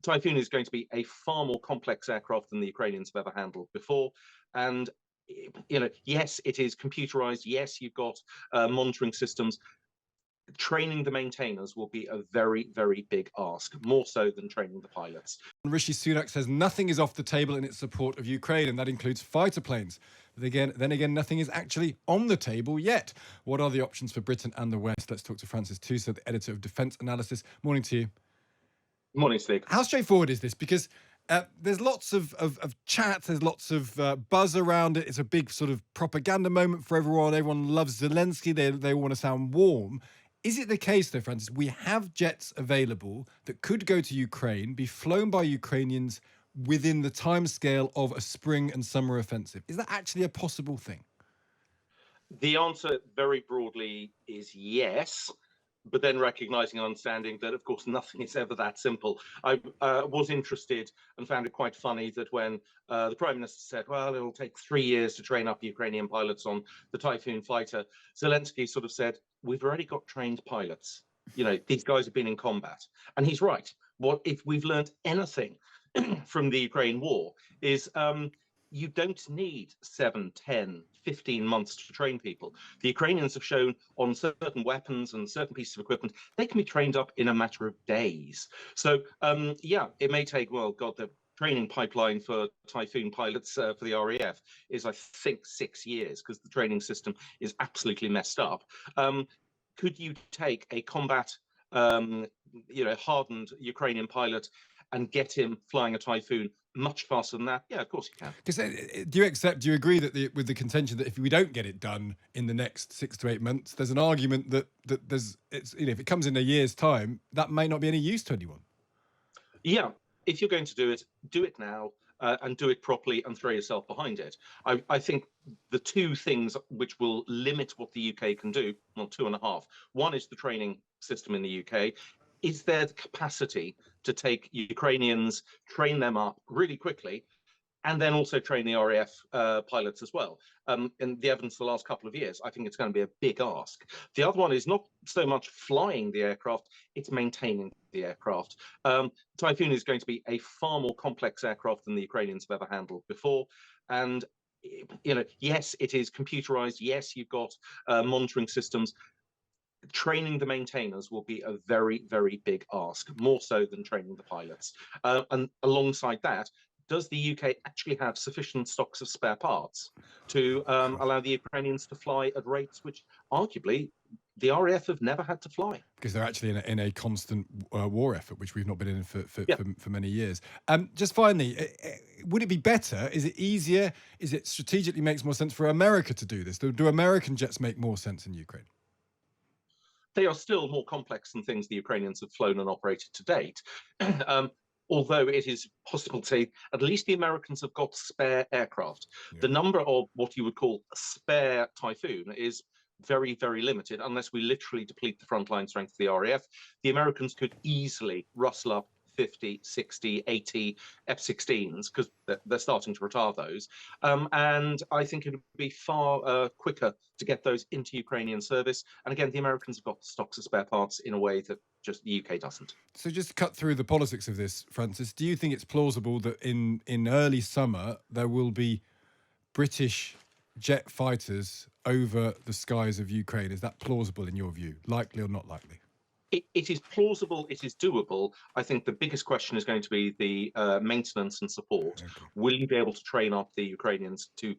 Typhoon is going to be a far more complex aircraft than the Ukrainians have ever handled before. And, yes, it is computerized. Yes, you've got monitoring systems. Training the maintainers will be a very, very big ask, more so than training the pilots. Rishi Sunak says nothing is off the table in its support of Ukraine, and that includes fighter planes. But then again, nothing is actually on the table yet. What are the options for Britain and the West? Let's talk to Francis Tusa, the editor of Defence Analysis. Morning to you. Morning, Steve. How straightforward is this? Because there's lots of chat, there's lots of buzz around it. It's a big sort of propaganda moment for everyone. Everyone loves Zelensky. They want to sound warm. Is it the case, though, Francis, we have jets available that could go to Ukraine, be flown by Ukrainians within the timescale of a spring and summer offensive? Is that actually a possible thing? The answer very broadly is yes, but then recognizing and understanding that, of course, nothing is ever that simple. I was interested and found it quite funny that when the Prime Minister said, well, it'll take 3 years to train up Ukrainian pilots on the Typhoon fighter, Zelensky sort of said, we've already got trained pilots. These guys have been in combat. And he's right. What if we've learned anything from the Ukraine war is you don't need 7, 10, 15 months to train people. The Ukrainians have shown on certain weapons and certain pieces of equipment, they can be trained up in a matter of days. So, yeah, it may take, well, God, the training pipeline for Typhoon pilots for the RAF is, I think, 6 years because the training system is absolutely messed up. Could you take a combat, hardened Ukrainian pilot and get him flying a Typhoon much faster than that? Yeah, of course you can. Because do you agree that with the contention that if we don't get it done in the next 6 to 8 months, there's an argument that if it comes in a year's time, that may not be any use to anyone? Yeah, if you're going to do it now and do it properly and throw yourself behind it. I think the two things which will limit what the UK can do, well, two and a half. One is the training system in the UK. Is there the capacity to take Ukrainians, train them up really quickly, and then also train the RAF pilots as well? And the evidence the last couple of years, I think it's going to be a big ask. The other one is not so much flying the aircraft, it's maintaining the aircraft. Typhoon is going to be a far more complex aircraft than the Ukrainians have ever handled before. And, yes, it is computerized. Yes, you've got monitoring systems. Training the maintainers will be a very, very big ask, more so than training the pilots. And alongside that, does the UK actually have sufficient stocks of spare parts to allow the Ukrainians to fly at rates which arguably the RAF have never had to fly? Because they're actually in a constant war effort, which we've not been in for many years. Just finally, would it be better? Is it easier? Is it strategically makes more sense for America to do this? Do American jets make more sense in Ukraine? They are still more complex than things the Ukrainians have flown and operated to date. Although it is possible to say at least the Americans have got spare aircraft. Yeah. The number of what you would call spare Typhoon is very, very limited, unless we literally deplete the frontline strength of the RAF. The Americans could easily rustle up 50, 60, 80 F-16s because they're starting to retire those. And I think it would be far quicker to get those into Ukrainian service. And again, the Americans have got stocks of spare parts in a way that just the UK doesn't. So just to cut through the politics of this, Francis, do you think it's plausible that in early summer there will be British jet fighters over the skies of Ukraine? Is that plausible in your view? Likely or not likely? It is plausible, it is doable. I think the biggest question is going to be the maintenance and support. Okay. Will you be able to train up the Ukrainians to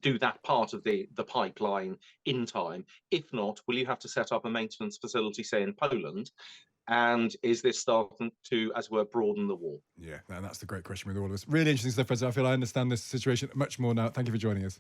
do that part of the pipeline in time? If not, will you have to set up a maintenance facility, say, in Poland? And is this starting to, as it were, broaden the war? Yeah, and that's the great question with all of us. Really interesting stuff, President. I feel I understand this situation much more now. Thank you for joining us.